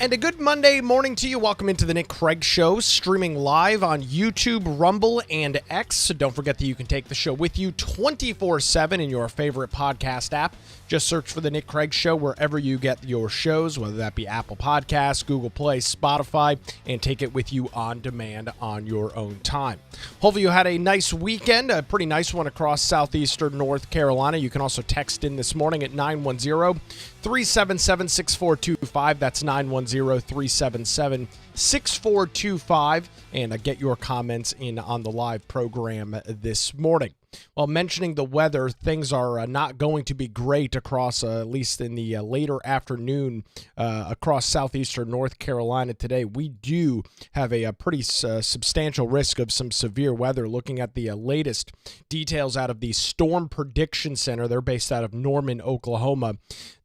And a good Monday morning to you. Welcome into the Nick Craig Show, streaming live on YouTube, Rumble, and X. So don't forget that you can take the show with you 24/7 in your favorite podcast app. Just search for the Nick Craig Show wherever you get your shows, whether that be Apple Podcasts, Google Play, Spotify, and take it with you on demand on your own time. Hopefully you had a nice weekend, a pretty nice one across southeastern North Carolina. You can also text in this morning at 910-377-6425. That's 910-377-6425. And get your comments in on the live program this morning. Well, mentioning the weather, things are not going to be great across, at least in the later afternoon, across southeastern North Carolina today. We do have a pretty substantial risk of some severe weather. Looking at the latest details out of the Storm Prediction Center, they're based out of Norman, Oklahoma.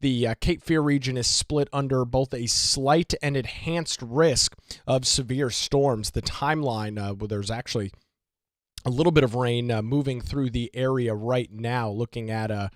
The Cape Fear region is split under both a slight and enhanced risk of severe storms. The timeline, well, there's actually a little bit of rain moving through the area right now. Looking at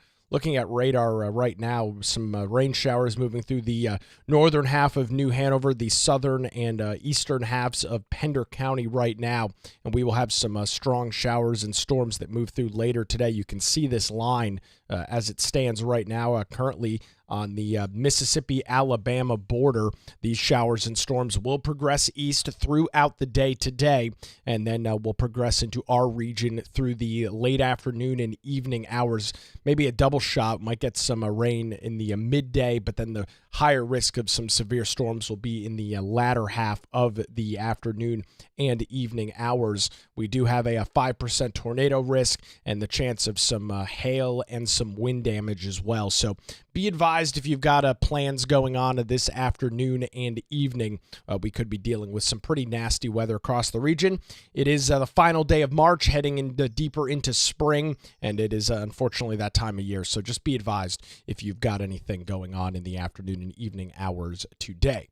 radar right now, some rain showers moving through the northern half of New Hanover, the southern and eastern halves of Pender County right now, and we will have some strong showers and storms that move through later today. You can see this line as it stands right now, currently on the Mississippi-Alabama border. These showers and storms will progress east throughout the day today, and then will progress into our region through the late afternoon and evening hours. Maybe a double shot, might get some rain in the midday, but then the higher risk of some severe storms will be in the latter half of the afternoon and evening hours. We do have a 5% tornado risk and the chance of some hail and some wind damage as well. So be advised if you've got plans going on this afternoon and evening. We could be dealing with some pretty nasty weather across the region. It is the final day of March, heading deeper into spring, and it is unfortunately that time of year. So just be advised if you've got anything going on in the afternoon and evening hours today.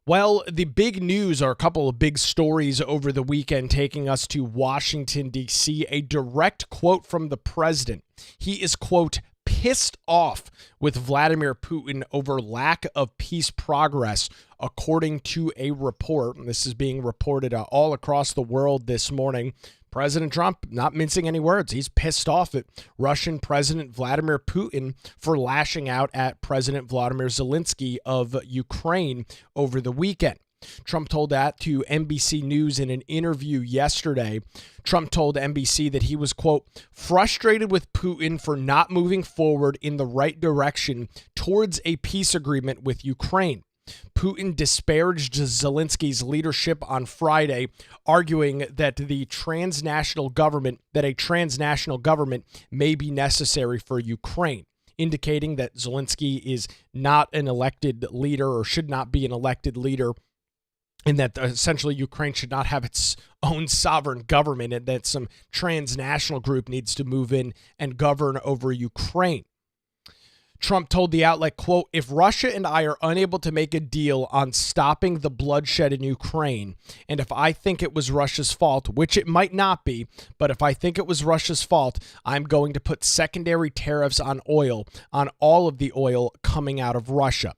Well, the big news are a couple of big stories over the weekend, taking us to Washington, D.C. A direct quote from the president. He is, quote, pissed off with Vladimir Putin over lack of peace progress, according to a report. And this is being reported all across the world this morning. President Trump, not mincing any words, he's pissed off at Russian President Vladimir Putin for lashing out at President Vladimir Zelensky of Ukraine over the weekend. Trump told that to NBC News in an interview yesterday. Trump told NBC that he was, quote, frustrated with Putin for not moving forward in the right direction towards a peace agreement with Ukraine. Putin disparaged Zelensky's leadership on Friday, arguing that a transnational government may be necessary for Ukraine, indicating that Zelensky is not an elected leader or should not be an elected leader, and that essentially Ukraine should not have its own sovereign government, and that some transnational group needs to move in and govern over Ukraine. Trump told the outlet, quote, if Russia and I are unable to make a deal on stopping the bloodshed in Ukraine, and if I think it was Russia's fault, which it might not be, but if I think it was Russia's fault, I'm going to put secondary tariffs on oil, on all of the oil coming out of Russia.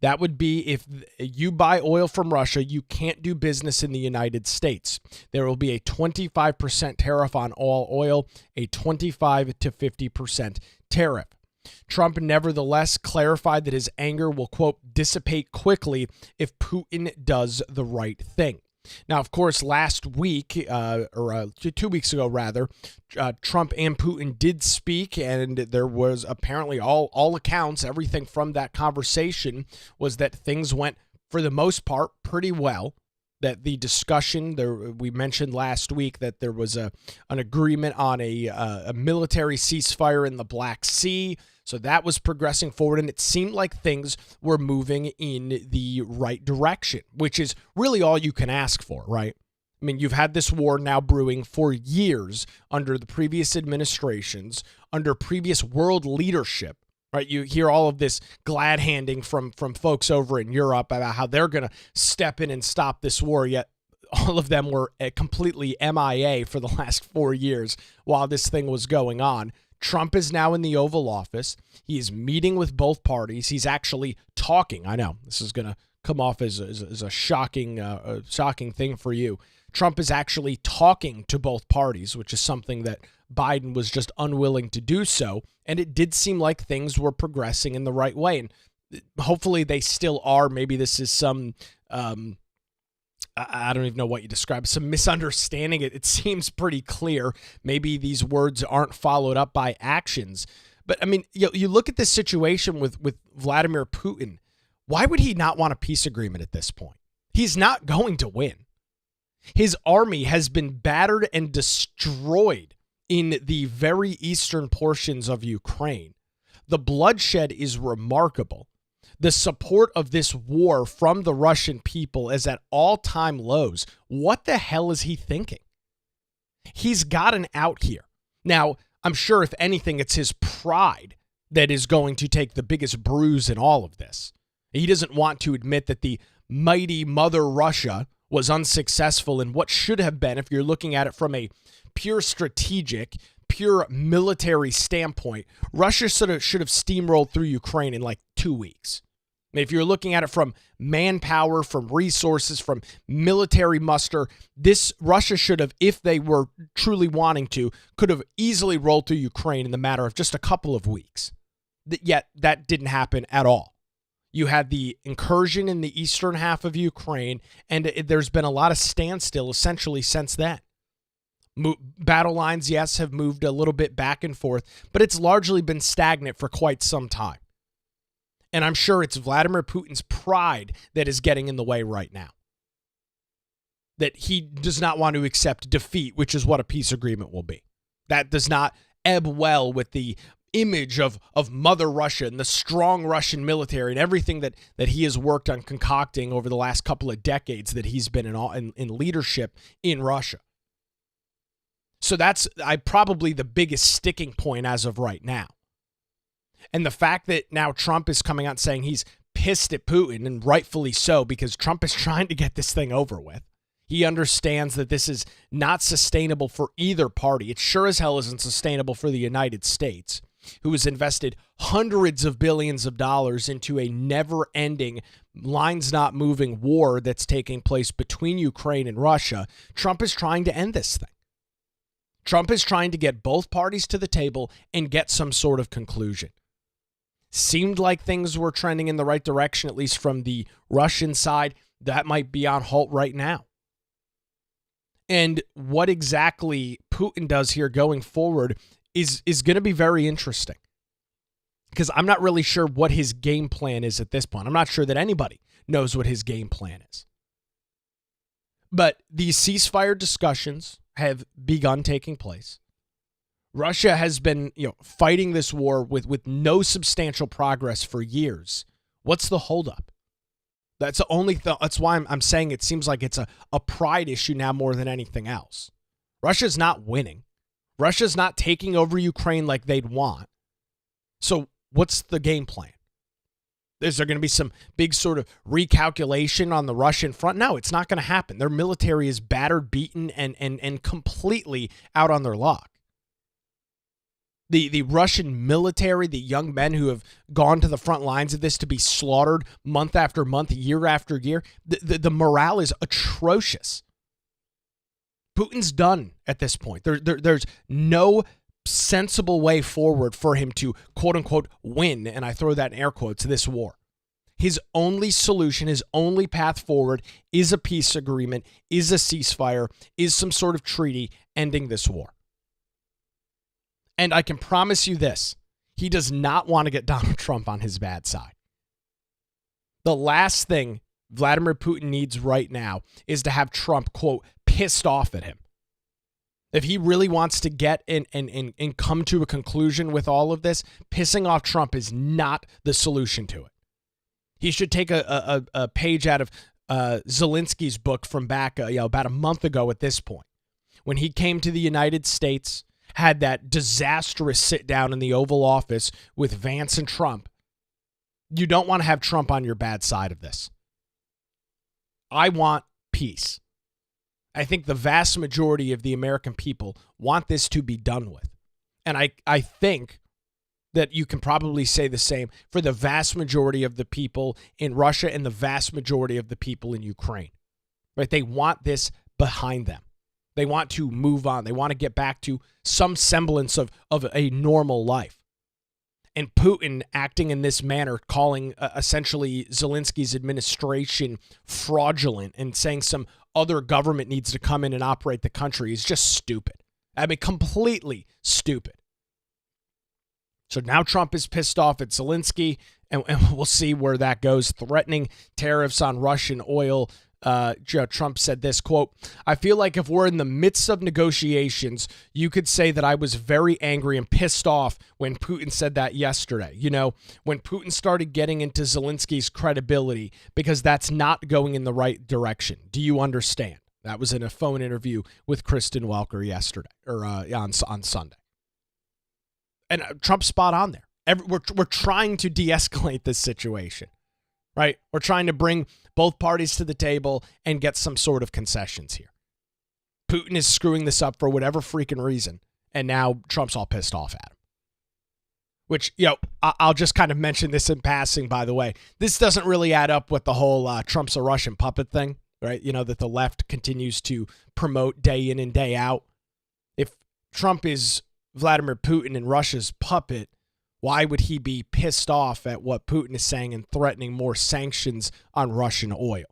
That would be if you buy oil from Russia, you can't do business in the United States. There will be a 25% tariff on all oil, a 25 to 50% tariff. Trump nevertheless clarified that his anger will, quote, dissipate quickly if Putin does the right thing. Now, of course, last week, or 2 weeks ago, rather, Trump and Putin did speak, and there was apparently all accounts, everything from that conversation was that things went, for the most part, pretty well. That the discussion there, we mentioned last week that there was an agreement on a military ceasefire in the Black Sea. So that was progressing forward, and it seemed like things were moving in the right direction, which is really all you can ask for, right? I mean, you've had this war now brewing for years under the previous administrations, under previous world leadership. Right, you hear all of this glad handing from folks over in Europe about how they're going to step in and stop this war, yet all of them were completely MIA for the last 4 years while this thing was going on. Trump is now in the Oval Office. He is meeting with both parties. He's actually talking. I know this is going to come off as a shocking thing for you. Trump is actually talking to both parties, which is something that Biden was just unwilling to do so. And it did seem like things were progressing in the right way. And hopefully they still are. Maybe this is some, I don't even know what you describe, some misunderstanding. It seems pretty clear. Maybe these words aren't followed up by actions. But I mean, you look at this situation with Vladimir Putin. Why would he not want a peace agreement at this point? He's not going to win. His army has been battered and destroyed in the very eastern portions of Ukraine. The bloodshed is remarkable. The support of this war from the Russian people is at all-time lows. What the hell is he thinking? He's got an out here. Now, I'm sure if anything, it's his pride that is going to take the biggest bruise in all of this. He doesn't want to admit that the mighty mother Russia was unsuccessful in what should have been, if you're looking at it from a pure strategic, pure military standpoint, Russia should have steamrolled through Ukraine in like 2 weeks. I mean, if you're looking at it from manpower, from resources, from military muster, this Russia should have, if they were truly wanting to, could have easily rolled through Ukraine in the matter of just a couple of weeks. Yet that didn't happen at all. You had the incursion in the eastern half of Ukraine, and there's been a lot of standstill essentially since then. Battle lines, yes, have moved a little bit back and forth, but it's largely been stagnant for quite some time. And I'm sure it's Vladimir Putin's pride that is getting in the way right now. That he does not want to accept defeat, which is what a peace agreement will be. That does not ebb well with the image of Mother Russia and the strong Russian military and everything that he has worked on concocting over the last couple of decades that he's been in leadership in Russia. So that's probably the biggest sticking point as of right now. And the fact that now Trump is coming out saying he's pissed at Putin, and rightfully so, because Trump is trying to get this thing over with. He understands that this is not sustainable for either party. It sure as hell isn't sustainable for the United States, who has invested hundreds of billions of dollars into a never-ending, lines-not-moving war that's taking place between Ukraine and Russia. Trump is trying to end this thing. Trump is trying to get both parties to the table and get some sort of conclusion. Seemed like things were trending in the right direction, at least from the Russian side. That might be on halt right now. And what exactly Putin does here going forward is going to be very interesting. Because I'm not really sure what his game plan is at this point. I'm not sure that anybody knows what his game plan is. But these ceasefire discussions have begun taking place. Russia has been, fighting this war with no substantial progress for years. What's the holdup? That's the only that's why I'm saying it seems like it's a pride issue now more than anything else. Russia's not winning. Russia's not taking over Ukraine like they'd want. So what's the game plan? Is there going to be some big sort of recalculation on the Russian front? No, it's not going to happen. Their military is battered, beaten, and completely out on their luck. The Russian military, the young men who have gone to the front lines of this to be slaughtered month after month, year after year, the morale is atrocious. Putin's done at this point. There's no sensible way forward for him to, quote unquote, win, and I throw that in air quotes, this war. His only solution, his only path forward is a peace agreement, is a ceasefire, is some sort of treaty ending this war. And I can promise you this, he does not want to get Donald Trump on his bad side. The last thing Vladimir Putin needs right now is to have Trump, quote, pissed off at him. If he really wants to get and come to a conclusion with all of this, pissing off Trump is not the solution to it. He should take a page out of Zelensky's book from back about a month ago at this point, when he came to the United States, had that disastrous sit down in the Oval Office with Vance and Trump. You don't want to have Trump on your bad side of this. I want peace. I think the vast majority of the American people want this to be done with. And I think that you can probably say the same for the vast majority of the people in Russia and the vast majority of the people in Ukraine. Right? They want this behind them. They want to move on. They want to get back to some semblance of a normal life. And Putin acting in this manner, calling essentially Zelensky's administration fraudulent and saying some other government needs to come in and operate the country is just stupid. I mean, completely stupid. So now Trump is pissed off at Zelensky, and we'll see where that goes. Threatening tariffs on Russian oil. Trump said this, quote, "I feel like if we're in the midst of negotiations, you could say that I was very angry and pissed off when Putin said that yesterday. You know, when Putin started getting into Zelensky's credibility, because that's not going in the right direction. Do you understand?" That was in a phone interview with Kristen Welker yesterday, or on Sunday. And Trump's spot on there. We're trying to de-escalate this situation, right? We're trying to bring both parties to the table and get some sort of concessions here. Putin is screwing this up for whatever freaking reason, and now Trump's all pissed off at him. Which, I'll just kind of mention this in passing, by the way. This doesn't really add up with the whole Trump's a Russian puppet thing, right? That the left continues to promote day in and day out. If Trump is Vladimir Putin and Russia's puppet, why would he be pissed off at what Putin is saying and threatening more sanctions on Russian oil?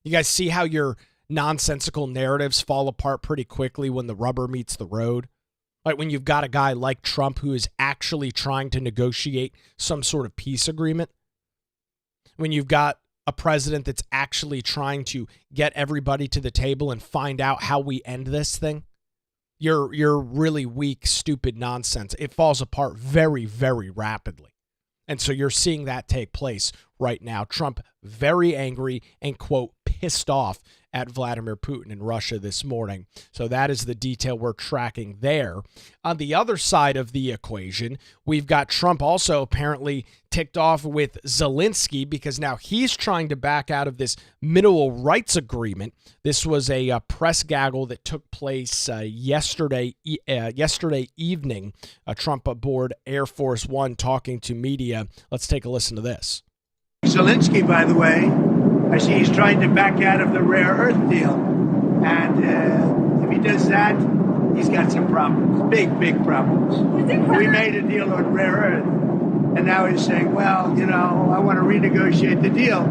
You guys see how your nonsensical narratives fall apart pretty quickly when the rubber meets the road? Like when you've got a guy like Trump who is actually trying to negotiate some sort of peace agreement. When you've got a president that's actually trying to get everybody to the table and find out how we end this thing. Your really weak, stupid nonsense. It falls apart very, very rapidly. And so you're seeing that take place right now. Trump very angry and, quote, pissed off at Vladimir Putin in Russia this morning. So that is the detail we're tracking there. On the other side of the equation, we've got Trump also apparently ticked off with Zelensky because now he's trying to back out of this mineral rights agreement. This was a press gaggle that took place yesterday evening. Trump aboard Air Force One talking to media. Let's take a listen to this. Zelensky, by the way, I see he's trying to back out of the rare earth deal. And if he does that, he's got some problems, big problems. We made a deal on rare earth. And now he's saying, well, I want to renegotiate the deal.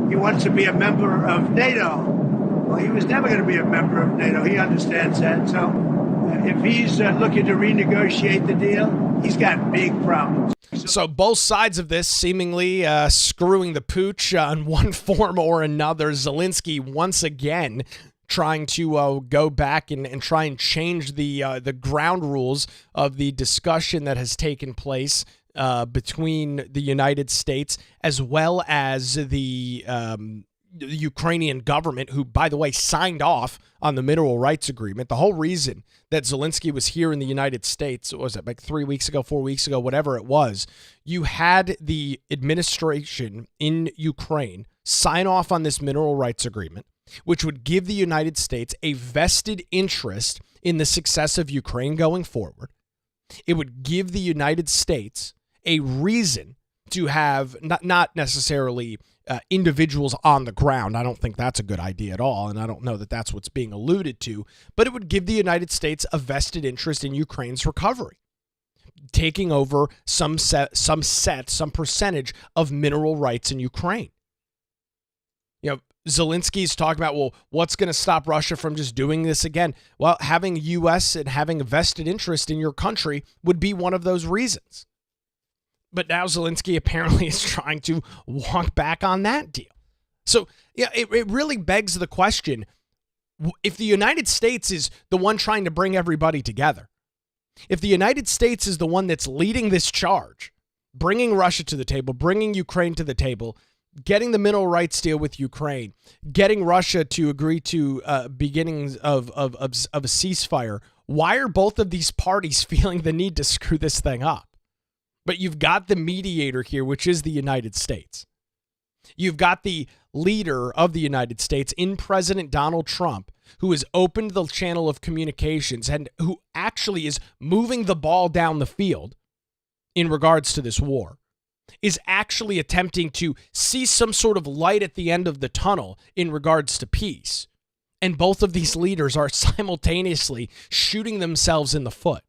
He wants to be a member of NATO. Well, he was never going to be a member of NATO. He understands that. So if he's looking to renegotiate the deal, he's got big problems. So both sides of this seemingly screwing the pooch on one form or another. Zelensky once again trying to go back and try and change the ground rules of the discussion that has taken place between the United States as well as the Ukrainian government, who, by the way, signed off on the mineral rights agreement. The whole reason that Zelensky was here in the United States, what was it, like 3 weeks ago, 4 weeks ago, whatever it was, you had the administration in Ukraine sign off on this mineral rights agreement, which would give the United States a vested interest in the success of Ukraine going forward. It would give the United States a reason to have not necessarily individuals on the ground. I don't think that's a good idea at all, and I don't know that that's what's being alluded to, but it would give the United States a vested interest in Ukraine's recovery, taking over some percentage of mineral rights in Ukraine. Zelensky's talking about, well, what's going to stop Russia from just doing this again? Well, having U.S. and having a vested interest in your country would be one of those reasons. But now Zelensky apparently is trying to walk back on that deal. So, yeah, it really begs the question, if the United States is the one trying to bring everybody together, if the United States is the one that's leading this charge, bringing Russia to the table, bringing Ukraine to the table, getting the mineral rights deal with Ukraine, getting Russia to agree to beginnings of a ceasefire, why are both of these parties feeling the need to screw this thing up? But you've got the mediator here, which is the United States. You've got the leader of the United States in President Donald Trump, who has opened the channel of communications and who actually is moving the ball down the field in regards to this war, is actually attempting to see some sort of light at the end of the tunnel in regards to peace. And both of these leaders are simultaneously shooting themselves in the foot.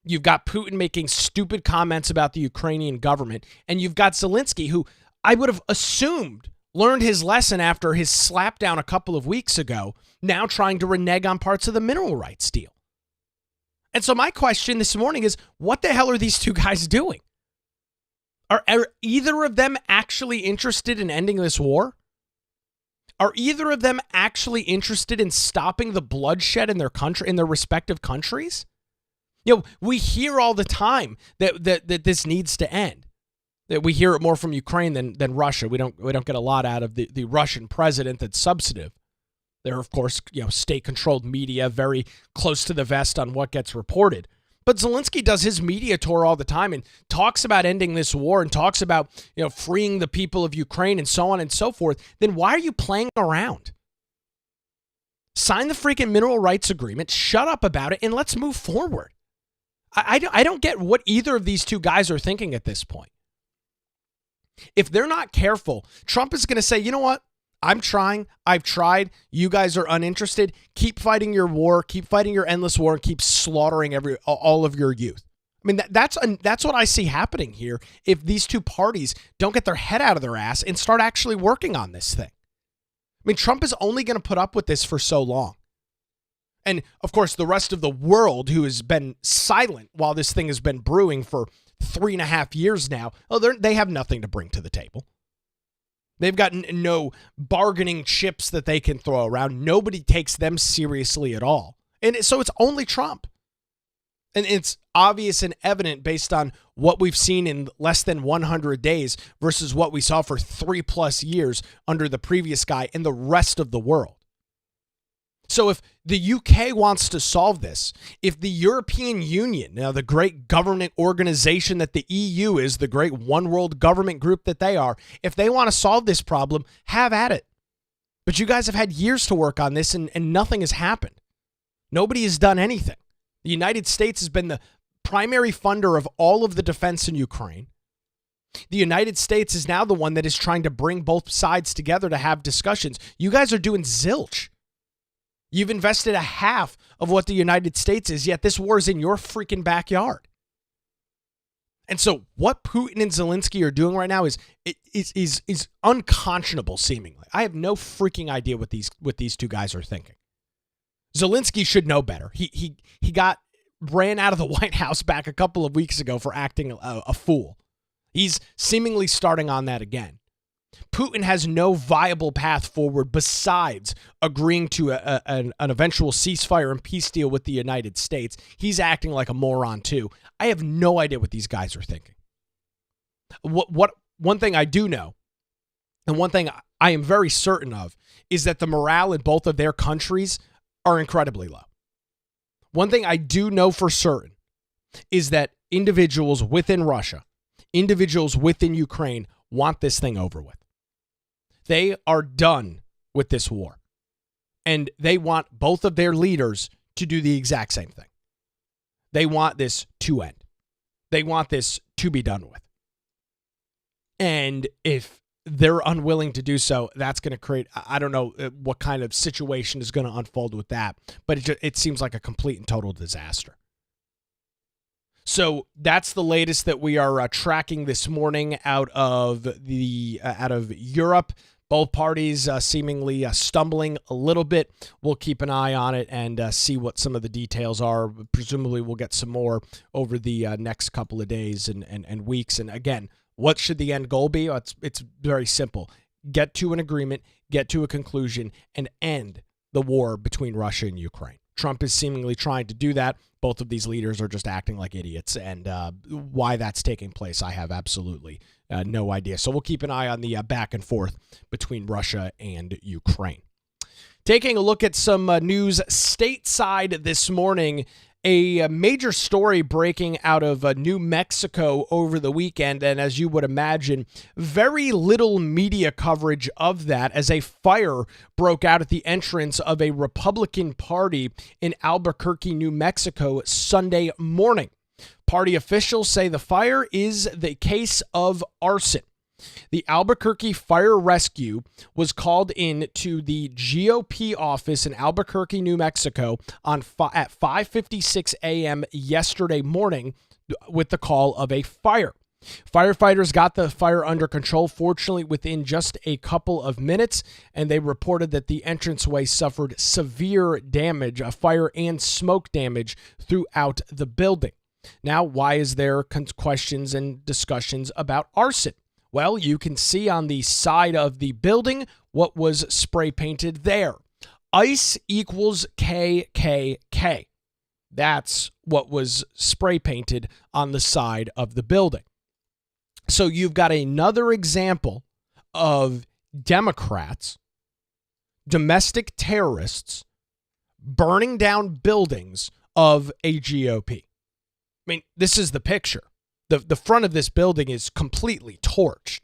You've got Putin making stupid comments about the Ukrainian government, and you've got Zelensky, who I would have assumed learned his lesson after his slapdown a couple of weeks ago, now trying to renege on parts of the mineral rights deal. And so my question this morning is, what the hell are these two guys doing? Are either of them actually interested in ending this war? Are either of them actually interested in stopping the bloodshed in their country, in their respective countries? You know, we hear all the time that this needs to end. That we hear it more from Ukraine than Russia. We don't get a lot out of the Russian president that's substantive. They're, of course, state-controlled media, very close to the vest on what gets reported. But Zelensky does his media tour all the time and talks about ending this war and talks about, freeing the people of Ukraine and so on and so forth. Then why are you playing around? Sign the freaking mineral rights agreement, shut up about it, and let's move forward. I don't get what either of these two guys are thinking at this point. If they're not careful, Trump is going to say, you know what? I'm trying. I've tried. You guys are uninterested. Keep fighting your war. Keep fighting your endless war, and keep slaughtering all of your youth. I mean, that's what I see happening here if these two parties don't get their head out of their ass and start actually working on this thing. I mean, Trump is only going to put up with this for so long. And, of course, the rest of the world, who has been silent while this thing has been brewing for 3.5 years now, they have nothing to bring to the table. They've got no bargaining chips that they can throw around. Nobody takes them seriously at all. And so it's only Trump. And it's obvious and evident based on what we've seen in less than 100 days versus what we saw for 3+ years under the previous guy and the rest of the world. So if the UK wants to solve this, if the European Union, now the great government organization that the EU is, the great one world government group that they are, if they want to solve this problem, have at it. But you guys have had years to work on this and nothing has happened. Nobody has done anything. The United States has been the primary funder of all of the defense in Ukraine. The United States is now the one that is trying to bring both sides together to have discussions. You guys are doing zilch. You've invested a half of what the United States is, yet this war is in your freaking backyard. And so what Putin and Zelensky are doing right now is unconscionable, seemingly. I have no freaking idea what these two guys are thinking. Zelensky should know better. He ran out of the White House back a couple of weeks ago for acting a fool. He's seemingly starting on that again. Putin has no viable path forward besides agreeing to an eventual ceasefire and peace deal with the United States. He's acting like a moron too. I have no idea what these guys are thinking. One thing I do know, and one thing I am very certain of, is that the morale in both of their countries are incredibly low. One thing I do know for certain is that individuals within Russia, individuals within Ukraine want this thing over with. They are done with this war. And they want both of their leaders to do the exact same thing. They want this to end. They want this to be done with. And if they're unwilling to do so, that's going to create, I don't know what kind of situation is going to unfold with that, but it seems like a complete and total disaster. So that's the latest that we are tracking this morning out of Europe. Both parties seemingly stumbling a little bit. We'll keep an eye on it and see what some of the details are. Presumably we'll get some more over the next couple of days and weeks. And again, what should the end goal be? It's very simple. Get to an agreement, get to a conclusion, and end the war between Russia and Ukraine. Trump is seemingly trying to do that. Both of these leaders are just acting like idiots, and why that's taking place, I have absolutely no idea. So we'll keep an eye on the back and forth between Russia and Ukraine. Taking a look at some news stateside this morning, a major story breaking out of New Mexico over the weekend, and as you would imagine, very little media coverage of that as a fire broke out at the entrance of a Republican party in Albuquerque, New Mexico, Sunday morning. Party officials say the fire is the case of arson. The Albuquerque Fire Rescue was called in to the GOP office in Albuquerque, New Mexico at 5:56 a.m. yesterday morning with the call of a fire. Firefighters got the fire under control, fortunately, within just a couple of minutes, and they reported that the entranceway suffered severe damage, fire and smoke damage throughout the building. Now, why is there questions and discussions about arson? Well, you can see on the side of the building what was spray painted there. ICE equals KKK. That's what was spray painted on the side of the building. So you've got another example of Democrats, domestic terrorists, burning down buildings of a GOP. I mean, this is the picture. The front of this building is completely torched.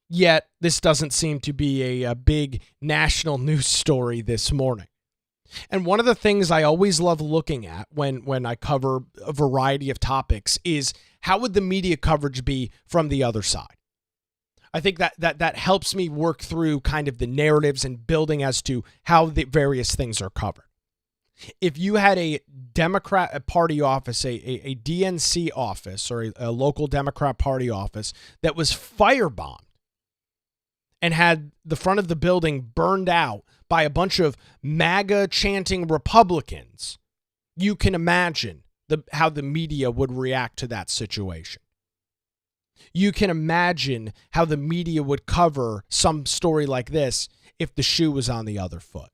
Yet, this doesn't seem to be a big national news story this morning. And one of the things I always love looking at when I cover a variety of topics is how would the media coverage be from the other side? I think that helps me work through kind of the narratives and building as to how the various things are covered. If you had a Democrat Party office, a DNC office, or a local Democrat Party office that was firebombed and had the front of the building burned out by a bunch of MAGA chanting Republicans, you can imagine how the media would react to that situation. You can imagine how the media would cover some story like this if the shoe was on the other foot.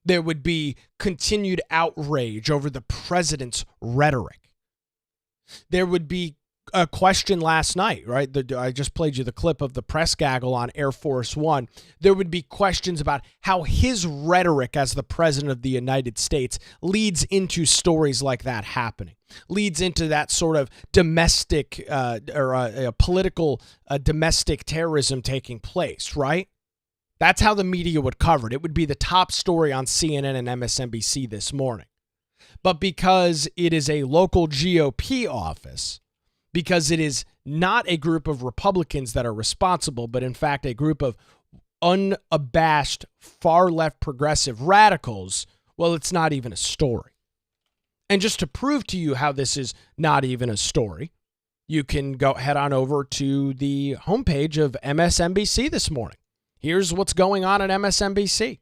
There would be continued outrage over the president's rhetoric. There would be a question last night, right? I just played you the clip of the press gaggle on Air Force One. There would be questions about how his rhetoric as the president of the United States leads into stories like that happening, leads into that sort of domestic political domestic terrorism taking place, right? That's how the media would cover it. It would be the top story on CNN and MSNBC this morning. But because it is a local GOP office, because it is not a group of Republicans that are responsible, but in fact a group of unabashed far-left progressive radicals, well, it's not even a story. And just to prove to you how this is not even a story, you can head on over to the homepage of MSNBC this morning. Here's what's going on at MSNBC.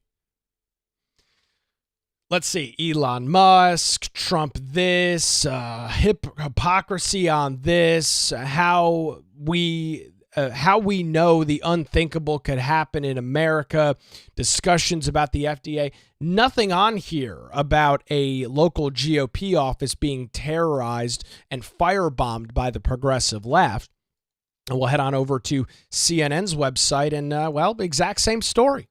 Let's see, Elon Musk, Trump this, hypocrisy on this, how we know the unthinkable could happen in America, discussions about the FDA. Nothing on here about a local GOP office being terrorized and firebombed by the progressive left. And we'll head on over to CNN's website and, exact same story.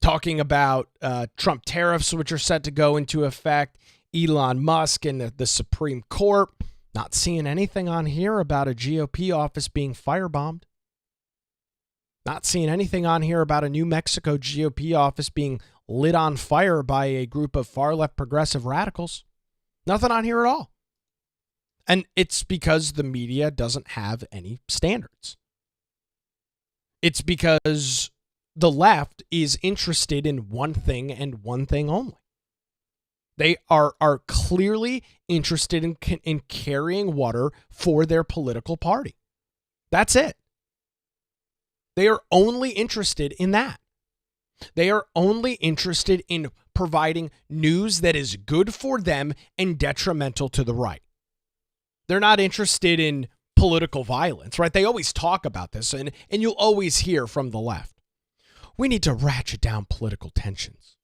Talking about Trump tariffs, which are set to go into effect, Elon Musk and the Supreme Court. Not seeing anything on here about a GOP office being firebombed. Not seeing anything on here about a New Mexico GOP office being lit on fire by a group of far-left progressive radicals. Nothing on here at all. And it's because the media doesn't have any standards. It's because the left is interested in one thing and one thing only. They are clearly interested in carrying water for their political party. That's it. They are only interested in that. They are only interested in providing news that is good for them and detrimental to the right. They're not interested in political violence, right? They always talk about this, and you'll always hear from the left. We need to ratchet down political tensions.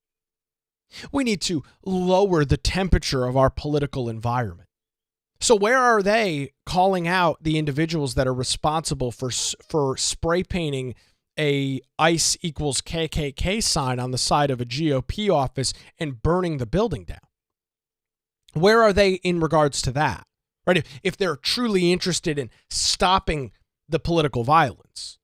We need to lower the temperature of our political environment. So where are they calling out the individuals that are responsible for spray painting a ICE equals KKK sign on the side of a GOP office and burning the building down? Where are they in regards to that? Right? If they're truly interested in stopping the political violence,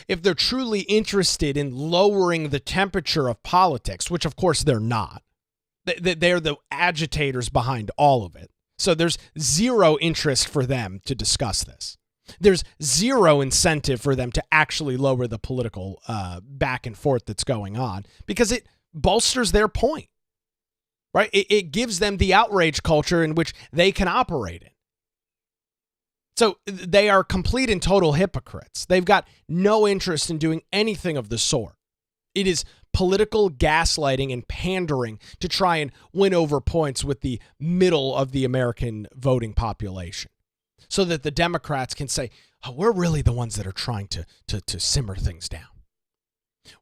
if they're truly interested in lowering the temperature of politics, which of course they're not. They're the agitators behind all of it. So there's zero interest for them to discuss this. There's zero incentive for them to actually lower the political back and forth that's going on because it bolsters their point, right? It gives them the outrage culture in which they can operate in. So they are complete and total hypocrites. They've got no interest in doing anything of the sort. It is political gaslighting and pandering to try and win over points with the middle of the American voting population so that the Democrats can say, oh, we're really the ones that are trying to simmer things down.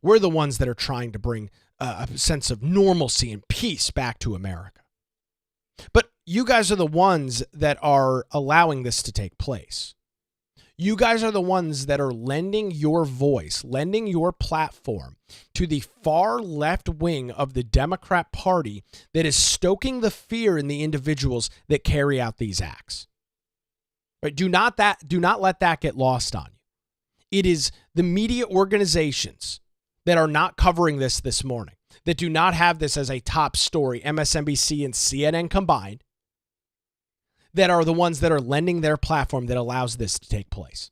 We're the ones that are trying to bring a sense of normalcy and peace back to America. But you guys are the ones that are allowing this to take place. You guys are the ones that are lending your voice, lending your platform to the far left wing of the Democrat Party that is stoking the fear in the individuals that carry out these acts. Right? Do not let that get lost on you. It is the media organizations that are not covering this morning, that do not have this as a top story, MSNBC and CNN combined, that are the ones that are lending their platform that allows this to take place.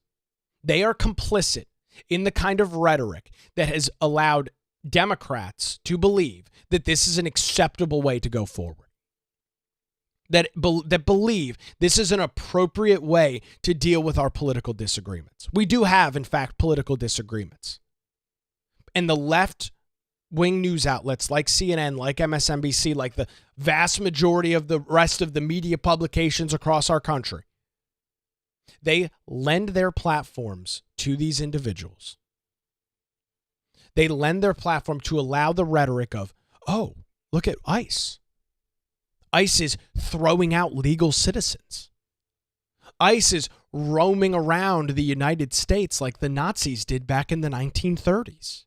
They are complicit in the kind of rhetoric that has allowed Democrats to believe that this is an acceptable way to go forward. That believe this is an appropriate way to deal with our political disagreements. We do have, in fact, political disagreements. And the left-wing news outlets like CNN, like MSNBC, like the vast majority of the rest of the media publications across our country, they lend their platforms to these individuals. They lend their platform to allow the rhetoric of, oh, look at ICE. ICE is throwing out legal citizens. ICE is roaming around the United States like the Nazis did back in the 1930s.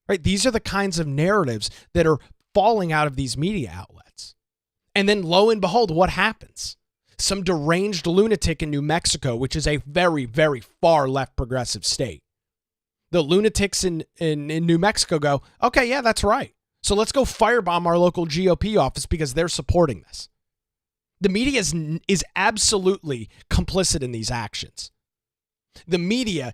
Right? These are the kinds of narratives that are falling out of these media outlets. And then lo and behold, what happens? Some deranged lunatic in New Mexico, which is a very, very far left progressive state. The lunatics in New Mexico go, okay, yeah, that's right. So let's go firebomb our local GOP office because they're supporting this. The media is absolutely complicit in these actions. The media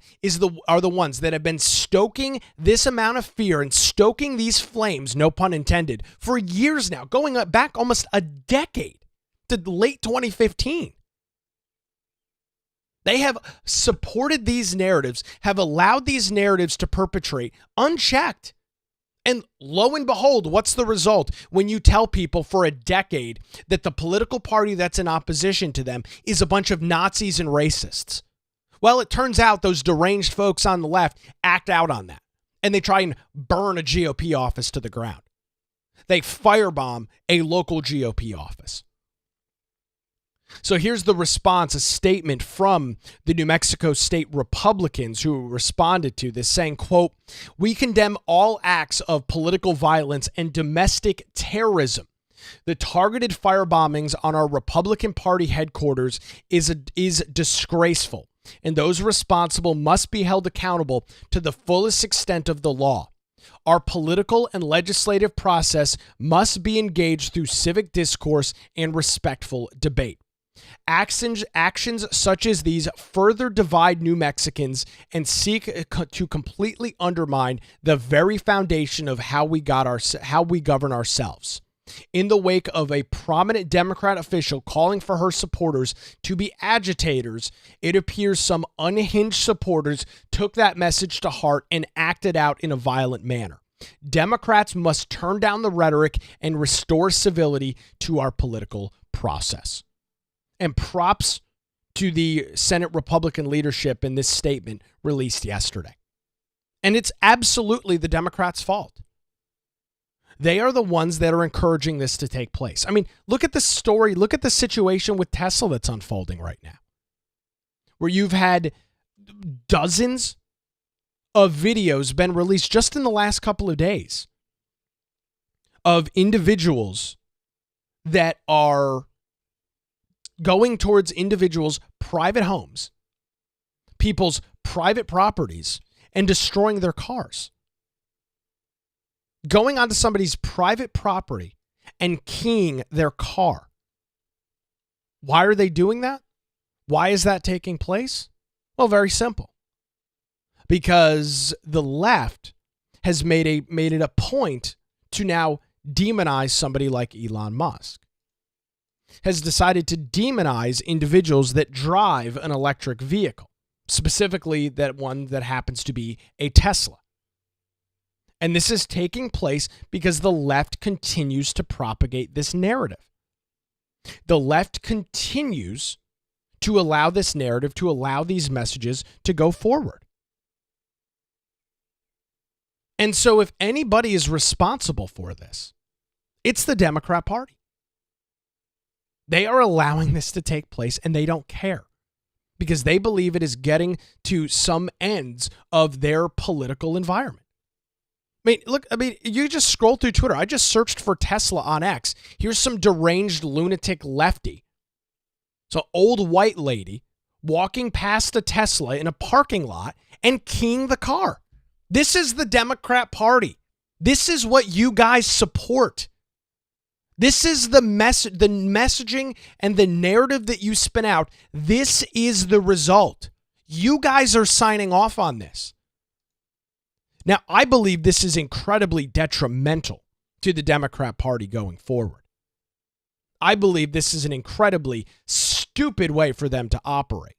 are the ones that have been stoking this amount of fear and stoking these flames, no pun intended, for years now, going back almost a decade to late 2015. They have supported these narratives, have allowed these narratives to perpetrate unchecked. And lo and behold, what's the result when you tell people for a decade that the political party that's in opposition to them is a bunch of Nazis and racists? Well, it turns out those deranged folks on the left act out on that, and they try and burn a GOP office to the ground. They firebomb a local GOP office. So here's the response, a statement from the New Mexico State Republicans who responded to this saying, quote, "We condemn all acts of political violence and domestic terrorism. The targeted firebombings on our Republican Party headquarters is disgraceful, and those responsible must be held accountable to the fullest extent of the law. Our political and legislative process must be engaged through civic discourse and respectful debate. Actions such as these further divide New Mexicans and seek to completely undermine the very foundation of how we govern ourselves. In the wake of a prominent Democrat official calling for her supporters to be agitators, it appears some unhinged supporters took that message to heart and acted out in a violent manner. Democrats must turn down the rhetoric and restore civility to our political process." And props to the Senate Republican leadership in this statement released yesterday. And it's absolutely the Democrats' fault. They are the ones that are encouraging this to take place. I mean, look at the story. Look at the situation with Tesla that's unfolding right now, where you've had dozens of videos been released just in the last couple of days of individuals that are going towards individuals' private homes, people's private properties, and destroying their cars. Going onto somebody's private property and keying their car. Why are they doing that? Why is that taking place? Well, very simple. Because the left has made it a point to now demonize somebody like Elon Musk. Has decided to demonize individuals that drive an electric vehicle, specifically that one that happens to be a Tesla. And this is taking place because the left continues to propagate this narrative. The left continues to allow this narrative, to allow these messages to go forward. And so if anybody is responsible for this, it's the Democrat Party. They are allowing this to take place and they don't care because they believe it is getting to some ends of their political environment. You just scroll through Twitter. I just searched for Tesla on X. Here's some deranged lunatic lefty. So old white lady walking past a Tesla in a parking lot and keying the car. This is the Democrat Party. This is what you guys support. This is the messaging and the narrative that you spin out. This is the result. You guys are signing off on this. Now, I believe this is incredibly detrimental to the Democrat Party going forward. I believe this is an incredibly stupid way for them to operate.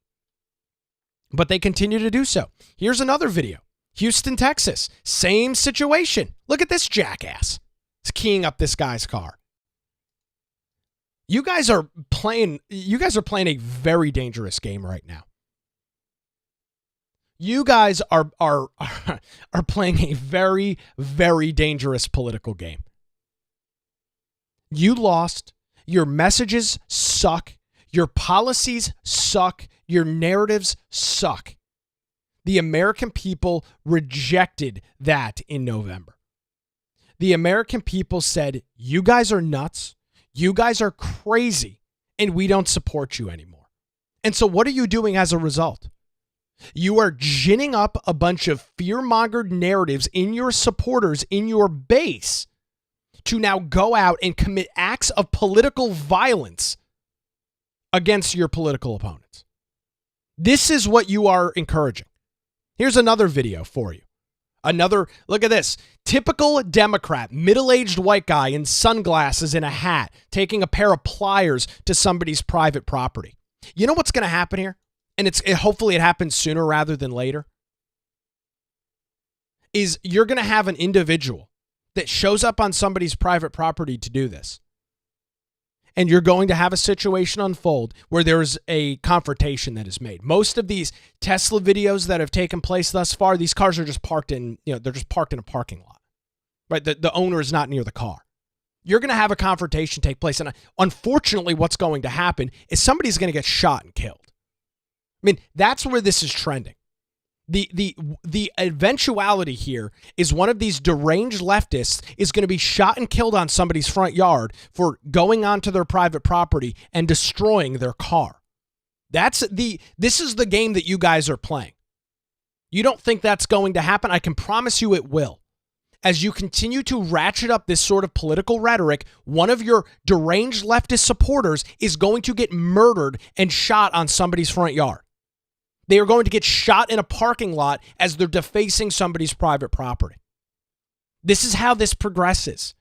But they continue to do so. Here's another video. Houston, Texas. Same situation. Look at this jackass. He's keying up this guy's car. You guys are playing a very dangerous game right now. You guys are playing a very, very dangerous political game. You lost. Your messages suck. Your policies suck. Your narratives suck. The American people rejected that in November. The American people said, you guys are nuts. You guys are crazy, and we don't support you anymore. And so what are you doing as a result? You are ginning up a bunch of fear-mongered narratives in your supporters, in your base, to now go out and commit acts of political violence against your political opponents. This is what you are encouraging. Here's another video for you. Look at this. Typical Democrat, middle-aged white guy in sunglasses and a hat, taking a pair of pliers to somebody's private property. You know what's going to happen here? And hopefully it happens sooner rather than later. Is you're going to have an individual that shows up on somebody's private property to do this. And you're going to have a situation unfold where there's a confrontation that is made. Most of these Tesla videos that have taken place thus far, these cars are just parked in, they're just parked in a parking lot, right? The owner is not near the car. You're going to have a confrontation take place. And unfortunately, what's going to happen is somebody's going to get shot and killed. I mean, that's where this is trending. The eventuality here is one of these deranged leftists is going to be shot and killed on somebody's front yard for going onto their private property and destroying their car. This is the game that you guys are playing. You don't think that's going to happen? I can promise you it will. As you continue to ratchet up this sort of political rhetoric, one of your deranged leftist supporters is going to get murdered and shot on somebody's front yard. They are going to get shot in a parking lot as they're defacing somebody's private property. This is how this progresses.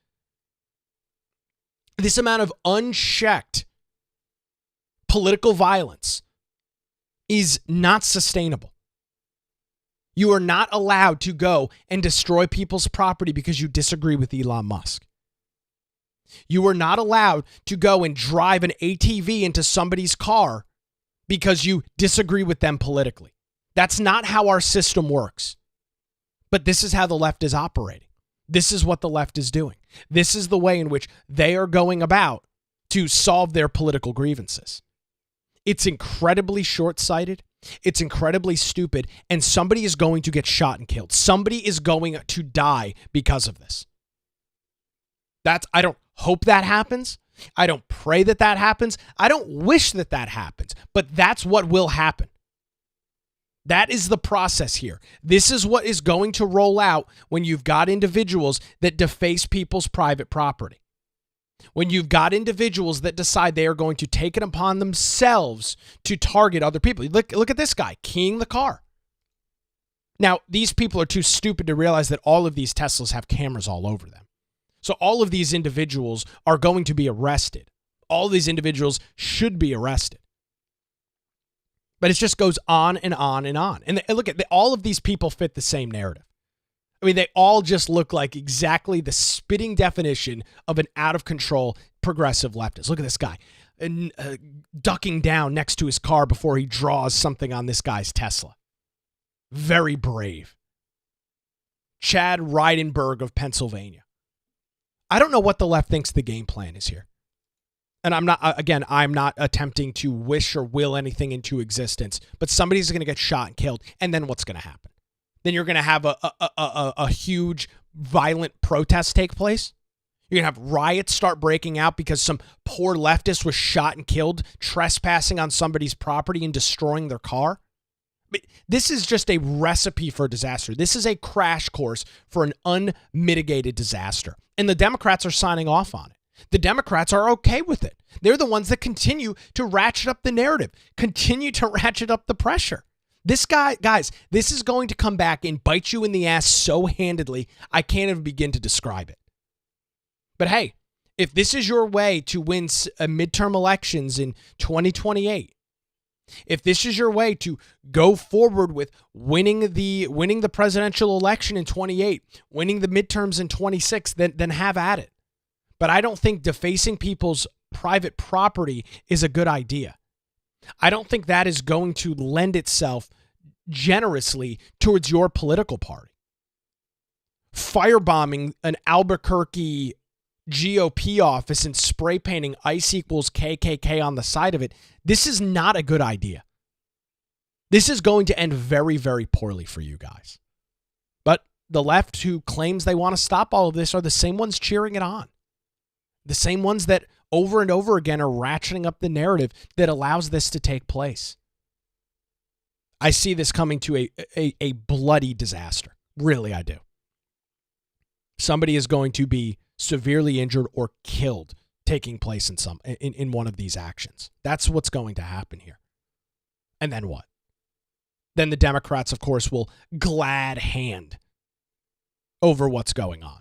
This amount of unchecked political violence is not sustainable. You are not allowed to go and destroy people's property because you disagree with Elon Musk. You are not allowed to go and drive an ATV into somebody's car because you disagree with them politically. That's not how our system works. But this is how the left is operating. This is what the left is doing. This is the way in which they are going about to solve their political grievances. It's incredibly short-sighted. It's incredibly stupid. And somebody is going to get shot and killed. Somebody is going to die because of this. I don't hope that happens. I don't pray that happens. I don't wish that happens, but that's what will happen. That is the process here. This is what is going to roll out when you've got individuals that deface people's private property. When you've got individuals that decide they are going to take it upon themselves to target other people. Look at this guy keying the car. Now, these people are too stupid to realize that all of these Teslas have cameras all over them. So all of these individuals are going to be arrested. All of these individuals should be arrested. But it just goes on and on and on. And look at all of these people fit the same narrative. I mean, they all just look like exactly the spitting definition of an out-of-control progressive leftist. Look at this guy ducking down next to his car before he draws something on this guy's Tesla. Very brave. Chad Reidenberg of Pennsylvania. I don't know what the left thinks the game plan is here. And I'm not attempting to wish or will anything into existence, but somebody's going to get shot and killed. And then what's going to happen? Then you're going to have a huge violent protest take place. You're going to have riots start breaking out because some poor leftist was shot and killed trespassing on somebody's property and destroying their car. This is just a recipe for disaster. This is a crash course for an unmitigated disaster. And the Democrats are signing off on it. The Democrats are okay with it. They're the ones that continue to ratchet up the narrative, continue to ratchet up the pressure. This guy, guys, this is going to come back and bite you in the ass so handedly, I can't even begin to describe it. But hey, if this is your way to win midterm elections in 2028, if this is your way to go forward with winning the presidential election in 28, winning the midterms in 26, then have at it. But I don't think defacing people's private property is a good idea. I don't think that is going to lend itself generously towards your political party. Firebombing an Albuquerque GOP office and spray painting ICE equals KKK on the side of it, this is not a good idea. This is going to end very, very poorly for you guys. But the left who claims they want to stop all of this are the same ones cheering it on. The same ones that over and over again are ratcheting up the narrative that allows this to take place. I see this coming to a bloody disaster. Really, I do. Somebody is going to be severely injured or killed taking place in one of these actions. That's what's going to happen here. And then what? Then the Democrats, of course, will glad hand over what's going on.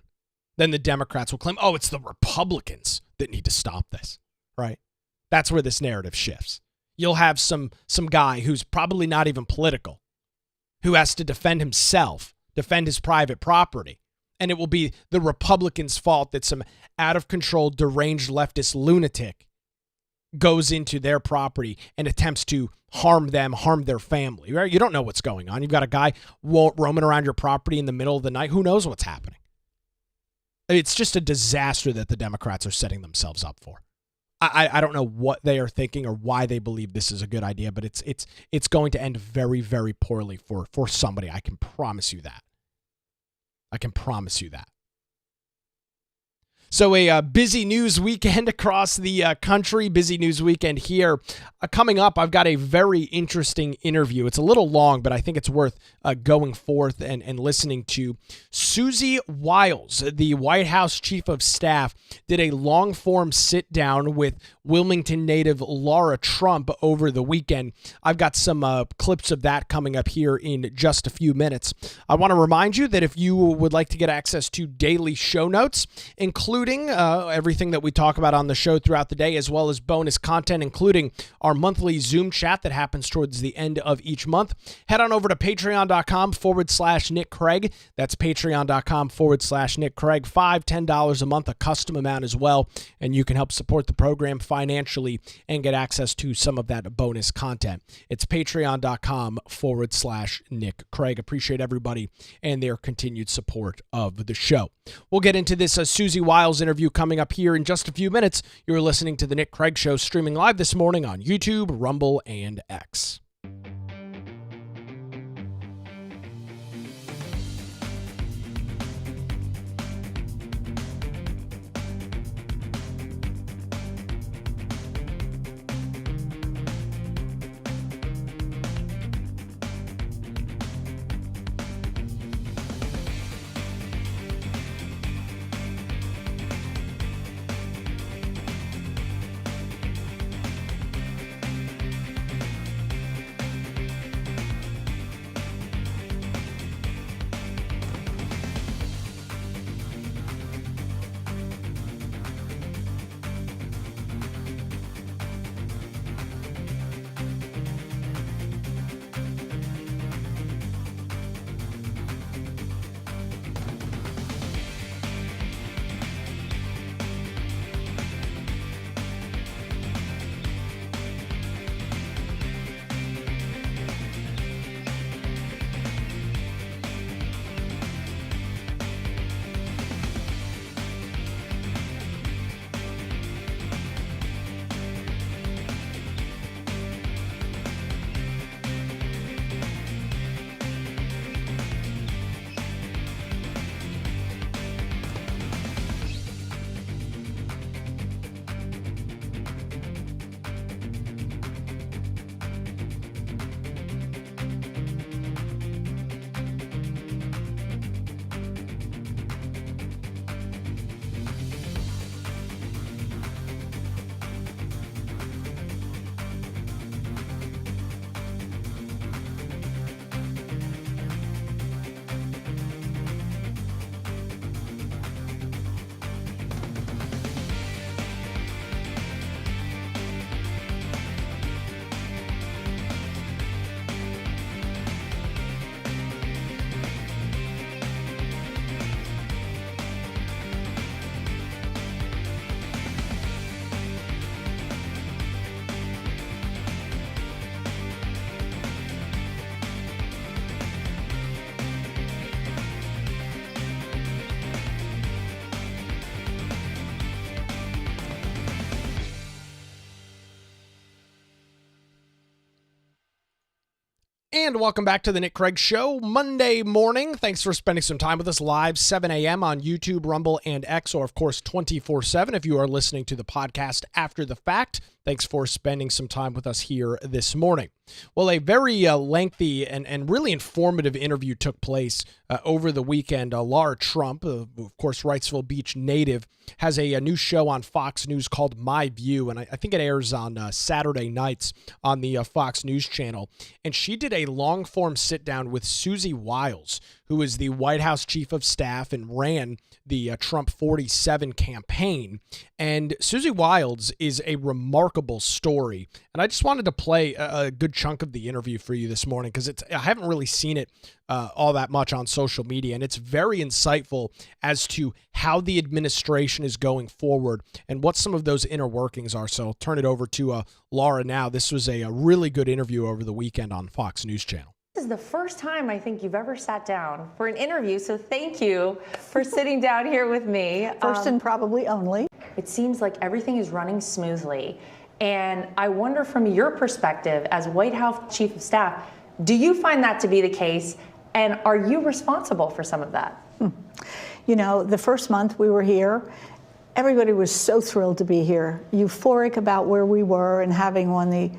Then the Democrats will claim, oh, it's the Republicans that need to stop this, right? That's where this narrative shifts. You'll have some guy who's probably not even political, who has to defend himself, defend his private property, and it will be the Republicans' fault that some out-of-control, deranged leftist lunatic goes into their property and attempts to harm them, harm their family, right? You don't know what's going on. You've got a guy roaming around your property in the middle of the night. Who knows what's happening? It's just a disaster that the Democrats are setting themselves up for. I don't know what they are thinking or why they believe this is a good idea, but it's going to end very, very poorly for somebody. I can promise you that. I can promise you that. So a busy news weekend across the country, busy news weekend here. Coming up, I've got a very interesting interview. It's a little long, but I think it's worth going forth and listening to. Susie Wiles, the White House Chief of Staff, did a long-form sit-down with Wilmington native Laura Trump over the weekend. I've got some clips of that coming up here in just a few minutes. I want to remind you that if you would like to get access to daily show notes, including everything that we talk about on the show throughout the day, as well as bonus content, including our monthly Zoom chat that happens towards the end of each month, head on over to patreon.com/Nick Craig. That's patreon.com/Nick Craig. $5, $10 a month, a custom amount as well. And you can help support the program financially and get access to some of that bonus content. It's patreon.com/Nick Craig. Appreciate everybody and their continued support of the show. We'll get into this Susie Wiles interview coming up here in just a few minutes. You're listening to The Nick Craig Show, streaming live this morning on YouTube, Rumble, and X. And welcome back to the Nick Craig Show, Monday morning. Thanks for spending some time with us live, 7 a.m. on YouTube, Rumble, and X, or of course 24/7 if you are listening to the podcast after the fact. Thanks for spending some time with us here this morning. Well, a very lengthy and really informative interview took place over the weekend. Laura Trump, of course, Wrightsville Beach native, has a new show on Fox News called My View, and I think it airs on Saturday nights on the Fox News channel. And she did a long-form sit-down with Susie Wiles, who is the White House chief of staff and ran the Trump 47 campaign. And Susie Wiles is a remarkable story. And I just wanted to play a good chunk of the interview for you this morning because I haven't really seen it all that much on social media. And it's very insightful as to how the administration is going forward and what some of those inner workings are. So I'll turn it over to Laura now. This was a really good interview over the weekend on Fox News Channel. This is the first time I think you've ever sat down for an interview, so thank you for sitting down here with me. First and probably only. It seems like everything is running smoothly, and I wonder from your perspective as White House Chief of Staff, do you find that to be the case, and are you responsible for some of that? You know, the first month we were here, everybody was so thrilled to be here, euphoric about where we were and having won the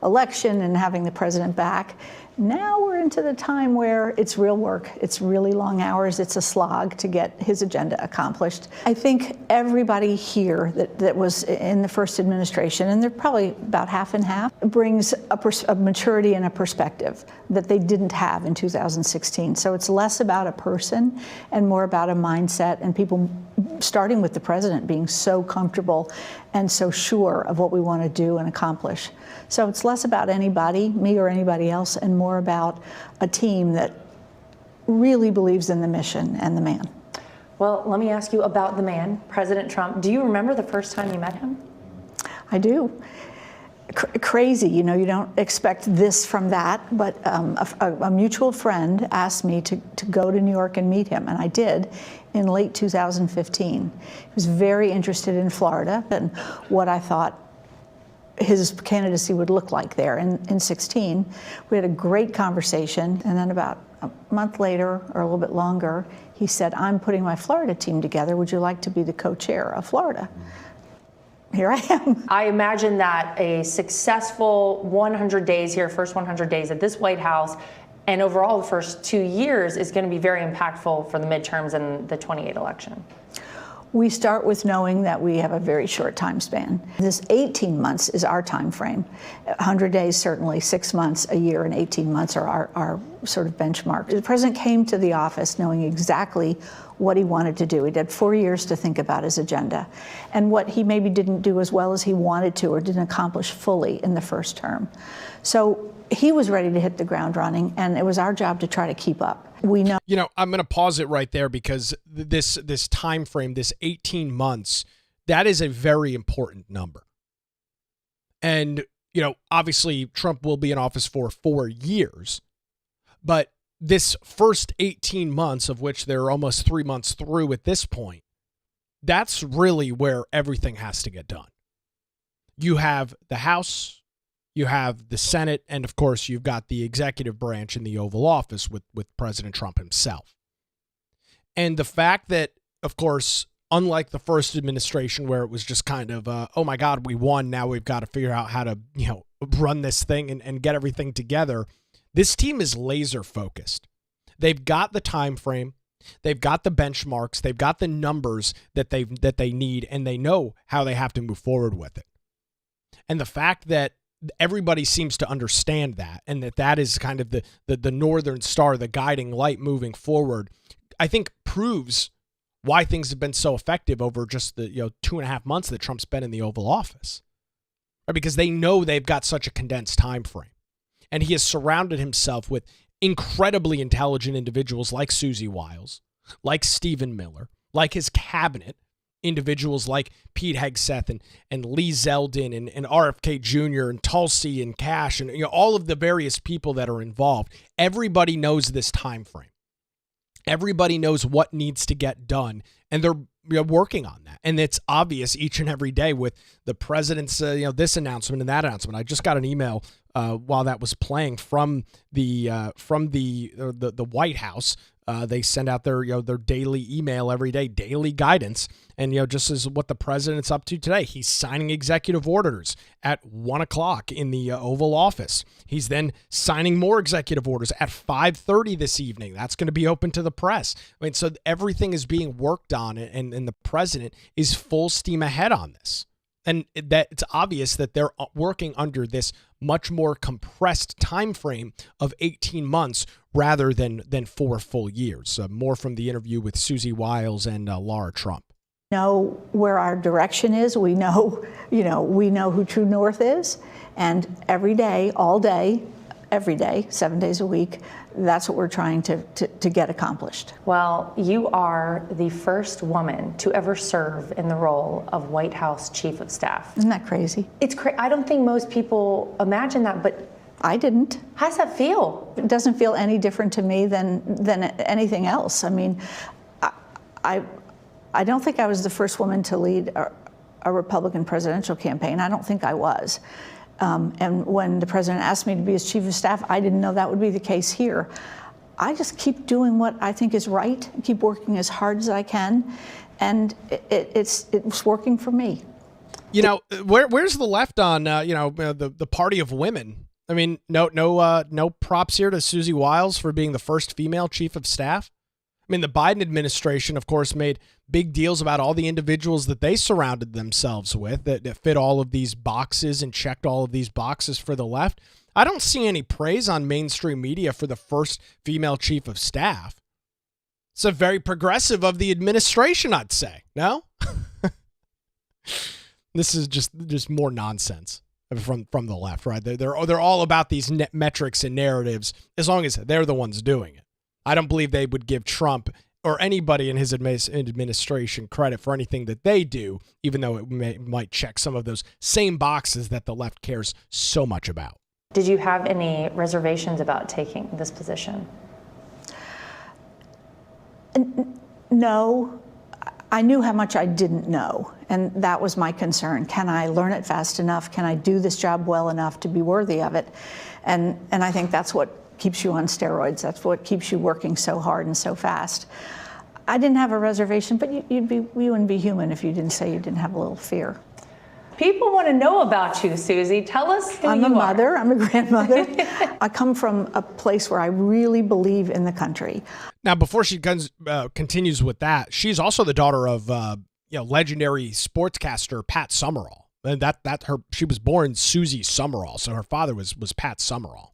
election and having the president back. Now we're into the time where it's real work. It's really long hours. It's a slog to get his agenda accomplished. I think everybody here that was in the first administration, and they're probably about half and half, brings a maturity and a perspective that they didn't have in 2016. So it's less about a person and more about a mindset, and people, starting with the president, being so comfortable and so sure of what we want to do and accomplish. So it's less about anybody, me or anybody else, and more about a team that really believes in the mission and the man. Well, let me ask you about the man, President Trump. Do you remember the first time you met him? I do. Crazy, you know, you don't expect this from that, but a mutual friend asked me to go to New York and meet him, and I did in late 2015. He was very interested in Florida and what I thought his candidacy would look like there. In 16, we had a great conversation, and then about a month later, or a little bit longer, he said, "I'm putting my Florida team together. Would you like to be the co-chair of Florida?" Here I am. I imagine that a successful 100 days here, first 100 days at this White House, and overall the first 2 years is going to be very impactful for the midterms and the 28 election. We start with knowing that we have a very short time span. This 18 months is our time frame. 100 days, certainly, 6 months, a year, and 18 months are our sort of benchmark. The president came to the office knowing exactly what he wanted to do. He had 4 years to think about his agenda and what he maybe didn't do as well as he wanted to or didn't accomplish fully in the first term. So he was ready to hit the ground running, and it was our job to try to keep up. We know. You know, I'm going to pause it right there because this time frame, this 18 months, that is a very important number. And, you know, obviously Trump will be in office for 4 years, but this first 18 months, of which they're almost 3 months through at this point, that's really where everything has to get done. You have the House, you have the Senate, and of course, you've got the executive branch in the Oval Office with President Trump himself. And the fact that, of course, unlike the first administration where it was just kind of, oh my God, we won, now we've got to figure out how to, you know, run this thing and get everything together. This team is laser focused. They've got the time frame, they've got the benchmarks, they've got the numbers that they need, and they know how they have to move forward with it. And the fact that everybody seems to understand that, and that is kind of the northern star, the guiding light moving forward, I think proves why things have been so effective over just the 2.5 months that Trump's been in the Oval Office. Right? Because they know they've got such a condensed time frame. And he has surrounded himself with incredibly intelligent individuals like Susie Wiles, like Stephen Miller, like his cabinet, individuals like Pete Hegseth and Lee Zeldin and RFK Jr. and Tulsi and Cash and all of the various people that are involved. Everybody knows this time frame. Everybody knows what needs to get done, and they're working on that. And it's obvious each and every day with the president's this announcement and that announcement. I just got an email while that was playing from the White House. They send out their daily email every day, daily guidance. And, just as what the president's up to today, he's signing executive orders at 1 o'clock in the Oval Office. He's then signing more executive orders at 5:30 this evening. That's going to be open to the press. I mean, so everything is being worked on, and the president is full steam ahead on this. And that it's obvious that they're working under this much more compressed time frame of 18 months rather than 4 full years. More from the interview with Susie Wiles and Laura Trump. Know where our direction is. We know, we know who True North is, and every day, all day, every day, 7 days a week, that's what we're trying to get accomplished. Well, you are the first woman to ever serve in the role of White House Chief of Staff. Isn't that crazy? It's I don't think most people imagine that, but I didn't. How does that feel? It doesn't feel any different to me than anything else. I mean, I don't think I was the first woman to lead a Republican presidential campaign. I don't think I was. And when the president asked me to be his chief of staff, I didn't know that would be the case here. I just keep doing what I think is right, keep working as hard as I can, and it's working for me. Where's the left on the party of women? I mean, no props here to Susie Wiles for being the first female chief of staff. I mean, the Biden administration, of course, made big deals about all the individuals that they surrounded themselves with that fit all of these boxes and checked all of these boxes for the left. I don't see any praise on mainstream media for the first female chief of staff. It's a very progressive of the administration, I'd say. No? This is just more nonsense from the left, right? They're all about these metrics and narratives as long as they're the ones doing it. I don't believe they would give Trump or anybody in his administration credit for anything that they do, even though it might check some of those same boxes that the left cares so much about. Did you have any reservations about taking this position? No. I knew how much I didn't know, and that was my concern. Can I learn it fast enough? Can I do this job well enough to be worthy of it? And I think that's what keeps you on steroids. That's what keeps you working so hard and so fast. I didn't have a reservation, but you wouldn't be human if you didn't say you didn't have a little fear. People want to know about you, Susie. Tell us who you are. I'm a mother. I'm a grandmother. I come from a place where I really believe in the country. Now, before she continues with that, she's also the daughter of legendary sportscaster Pat Summerall. And she was born Susie Summerall, so her father was Pat Summerall.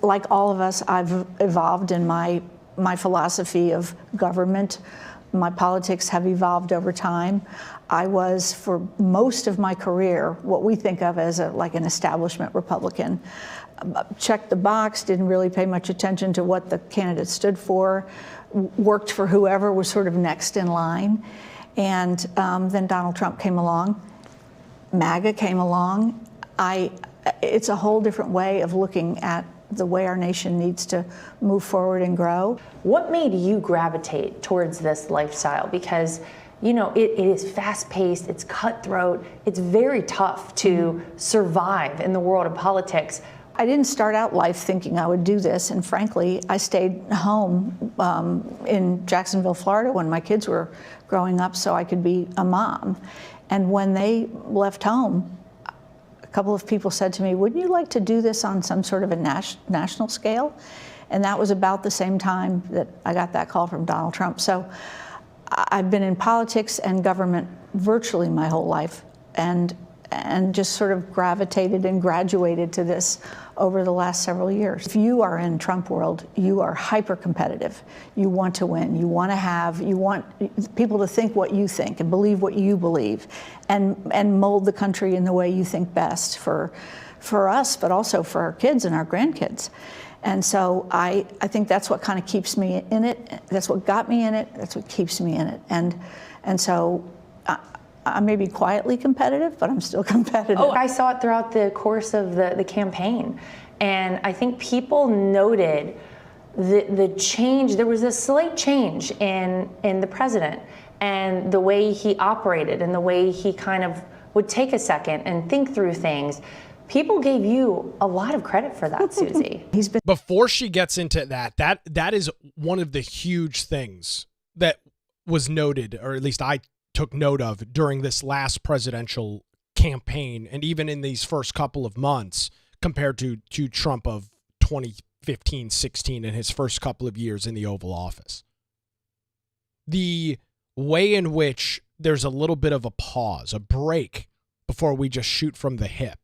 Like all of us, I've evolved in my philosophy of government. My politics have evolved over time. I was, for most of my career, what we think of as an establishment Republican. Checked the box, didn't really pay much attention to what the candidate stood for, worked for whoever was sort of next in line. And then Donald Trump came along, MAGA came along. It's a whole different way of looking at the way our nation needs to move forward and grow. What made you gravitate towards this lifestyle? Because, it is fast-paced, it's cutthroat, it's very tough to survive in the world of politics. I didn't start out life thinking I would do this, and frankly, I stayed home in Jacksonville, Florida when my kids were growing up so I could be a mom. And when they left home, a couple of people said to me, wouldn't you like to do this on some sort of a national scale? And that was about the same time that I got that call from Donald Trump. So I've been in politics and government virtually my whole life, and just sort of gravitated and graduated to this over the last several years. If you are in Trump world, you are hyper competitive. You want to win. You want people to think what you think and believe what you believe, and mold the country in the way you think best for us, but also for our kids and our grandkids. And so I think that's what kind of keeps me in it. That's what got me in it. That's what keeps me in it. And so I may be quietly competitive, but I'm still competitive. Oh, I saw it throughout the course of the campaign. And I think people noted the change. There was a slight change in the president and the way he operated and the way he kind of would take a second and think through things. People gave you a lot of credit for that, Susie. Before she gets into that is one of the huge things that was noted, or at least I took note of during this last presidential campaign, and even in these first couple of months compared to Trump of 2015, 16, and his first couple of years in the Oval Office. The way in which there's a little bit of a pause, a break before we just shoot from the hip.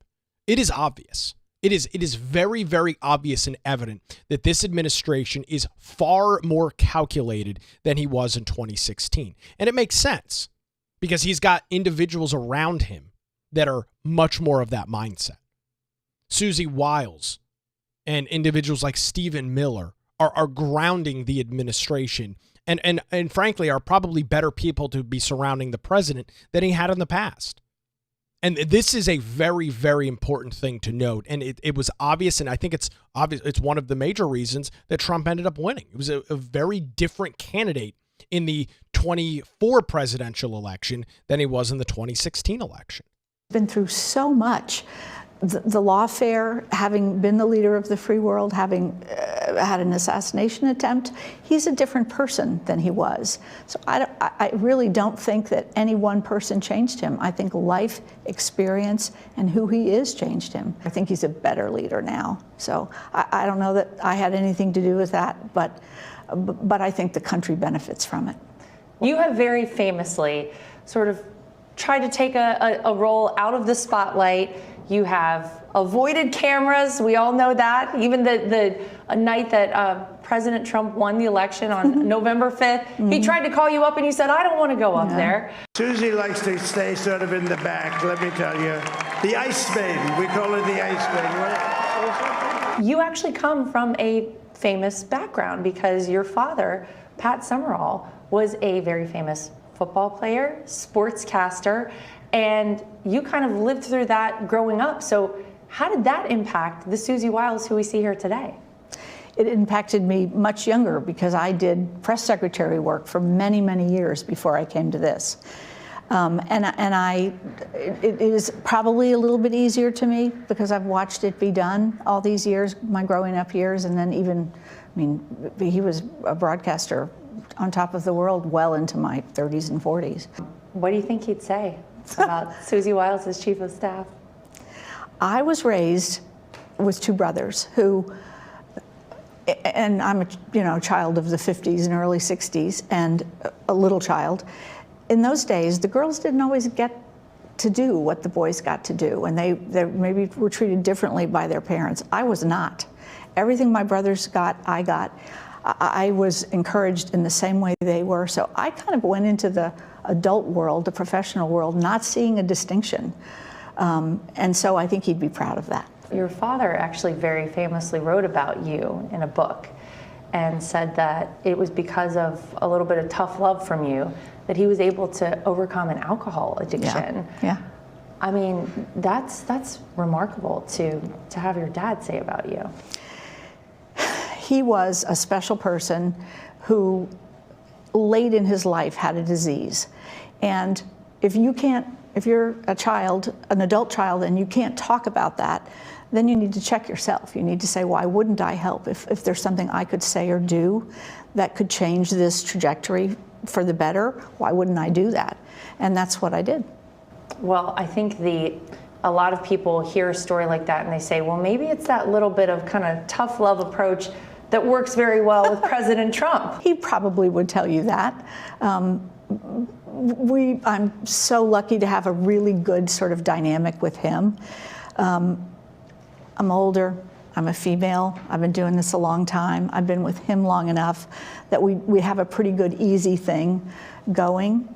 It is obvious. It is very, very obvious and evident that this administration is far more calculated than he was in 2016. And it makes sense because he's got individuals around him that are much more of that mindset. Susie Wiles and individuals like Stephen Miller are grounding the administration and frankly are probably better people to be surrounding the president than he had in the past. And this is a very, very important thing to note. And it was obvious, and I think it's obvious. It's one of the major reasons that Trump ended up winning. It was a very different candidate in the 24 presidential election than he was in the 2016 election. Been through so much. The lawfare, having been the leader of the free world, having had an assassination attempt, he's a different person than he was. So I really don't think that any one person changed him. I think life experience and who he is changed him. I think he's a better leader now. So I don't know that I had anything to do with that, but I think the country benefits from it. You have very famously sort of tried to take a role out of the spotlight. You have avoided cameras. We all know that. Even the night that President Trump won the election on November 5th, he tried to call you up and you said, I don't want to go up there. Susie likes to stay sort of in the back, let me tell you. The ice baby. We call her the ice baby. You actually come from a famous background because your father, Pat Summerall, was a very famous football player, sportscaster, and you kind of lived through that growing up. So how did that impact the Susie Wiles who we see here today? It impacted me much younger because I did press secretary work for many, many years before I came to this. It is probably a little bit easier to me because I've watched it be done all these years, my growing up years, and then even, I mean, he was a broadcaster on top of the world well into my 30s and 40s. What do you think he'd say about Susie Wiles as chief of staff? I was raised with two brothers who, and I'm a child of the 50s and early 60s and a little child. In those days, the girls didn't always get to do what the boys got to do, and they maybe were treated differently by their parents. I was not. Everything my brothers got, I got. I was encouraged in the same way they were. So I kind of went into the adult world, the professional world, not seeing a distinction. And so I think he'd be proud of that. Your father actually very famously wrote about you in a book and said that it was because of a little bit of tough love from you that he was able to overcome an alcohol addiction. Yeah. I mean, that's remarkable to have your dad say about you. He was a special person who late in his life had a disease. And if you're a child, an adult child, and you can't talk about that, then you need to check yourself. You need to say, why wouldn't I help? If there's something I could say or do that could change this trajectory for the better, why wouldn't I do that? And that's what I did. Well, I think a lot of people hear a story like that and they say, well, maybe it's that little bit of kind of tough love approach that works very well with President Trump. He probably would tell you that. I'm so lucky to have a really good sort of dynamic with him. I'm older, I'm a female, I've been doing this a long time. I've been with him long enough that we have a pretty good, easy thing going.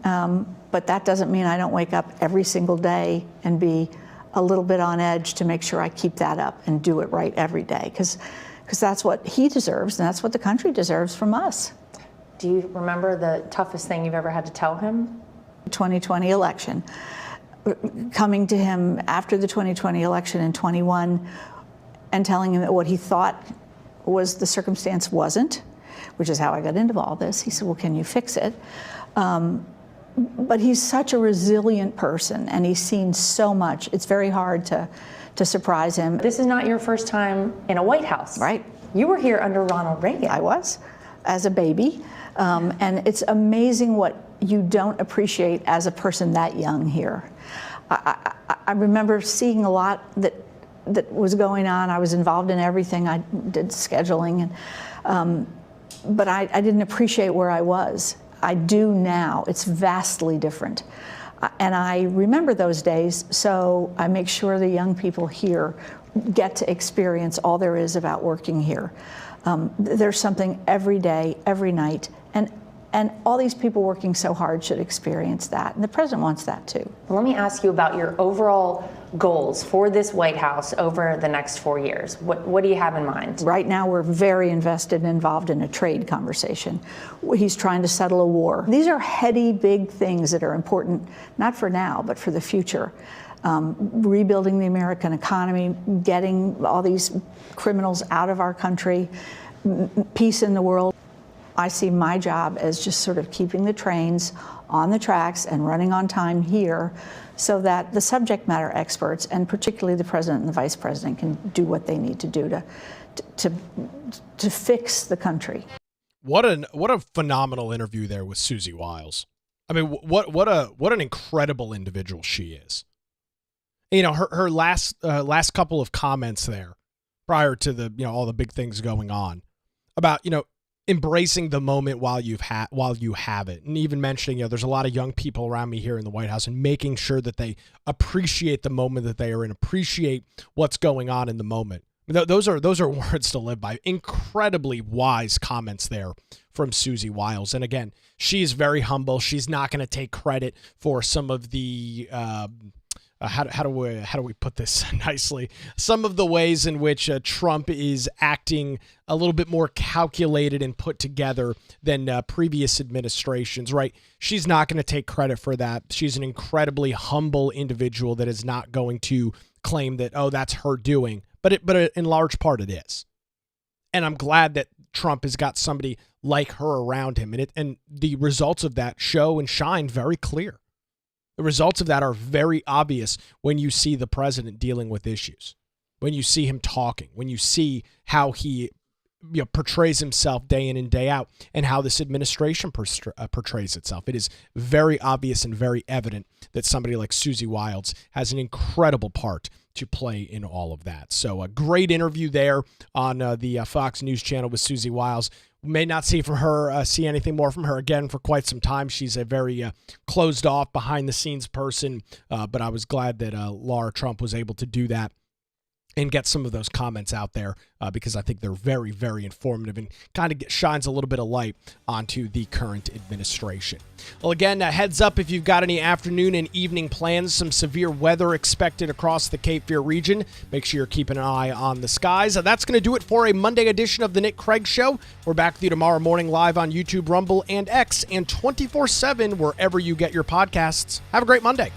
But that doesn't mean I don't wake up every single day and be a little bit on edge to make sure I keep that up and do it right every day. Because that's what he deserves, and that's what the country deserves from us. Do you remember the toughest thing you've ever had to tell him? The 2020 election. Coming to him after the 2020 election in 21 and telling him that what he thought was the circumstance wasn't, which is how I got into all this. He said, well, can you fix it? But he's such a resilient person, and he's seen so much. It's very hard to to surprise him. This is not your first time in a White House. Right. You were here under Ronald Reagan. I was, as a baby. And it's amazing what you don't appreciate as a person that young here. I remember seeing a lot that was going on. I was involved in everything. I did scheduling, but I didn't appreciate where I was. I do now. It's vastly different. And I remember those days, so I make sure the young people here get to experience all there is about working here. There's something every day, every night, and all these people working so hard should experience that. And the president wants that too. Let me ask you about your overall goals for this White House over the next 4 years. What do you have in mind? Right now, we're very invested and involved in a trade conversation. He's trying to settle a war. These are heady, big things that are important, not for now, but for the future. Rebuilding the American economy, getting all these criminals out of our country, peace in the world. I see my job as just sort of keeping the trains on the tracks and running on time here so that the subject matter experts, and particularly the president and the vice president, can do what they need to do to fix the country. What a phenomenal interview there with Susie Wiles. I mean, what an incredible individual she is. You know, her last couple of comments there prior to the, all the big things going on about, embracing the moment while you have it, and even mentioning, there's a lot of young people around me here in the White House, and making sure that they appreciate the moment that they are in, appreciate what's going on in the moment. Those are words to live by. Incredibly wise comments there from Susie Wiles. And again, she's very humble. She's not going to take credit for some of the how do we put this nicely? Some of the ways in which Trump is acting a little bit more calculated and put together than previous administrations, right? She's not going to take credit for that. She's an incredibly humble individual that is not going to claim that, oh, that's her doing, but in large part it is. And I'm glad that Trump has got somebody like her around him, and the results of that show and shine very clear. The results of that are very obvious when you see the president dealing with issues, when you see him talking, when you see how he portrays himself day in and day out, and how this administration portrays itself. It is very obvious and very evident that somebody like Susie Wiles has an incredible part to play in all of that. So a great interview there on the Fox News channel with Susie Wiles. We may not see anything more from her again for quite some time. She's a very closed off, behind the scenes person, but I was glad that Laura Trump was able to do that and get some of those comments out there because I think they're very, very informative and kind of shines a little bit of light onto the current administration. Well, again, heads up if you've got any afternoon and evening plans. Some severe weather expected across the Cape Fear region. Make sure you're keeping an eye on the skies. That's going to do it for a Monday edition of The Nick Craig Show. We're back with you tomorrow morning live on YouTube, Rumble, and X, and 24/7 wherever you get your podcasts. Have a great Monday.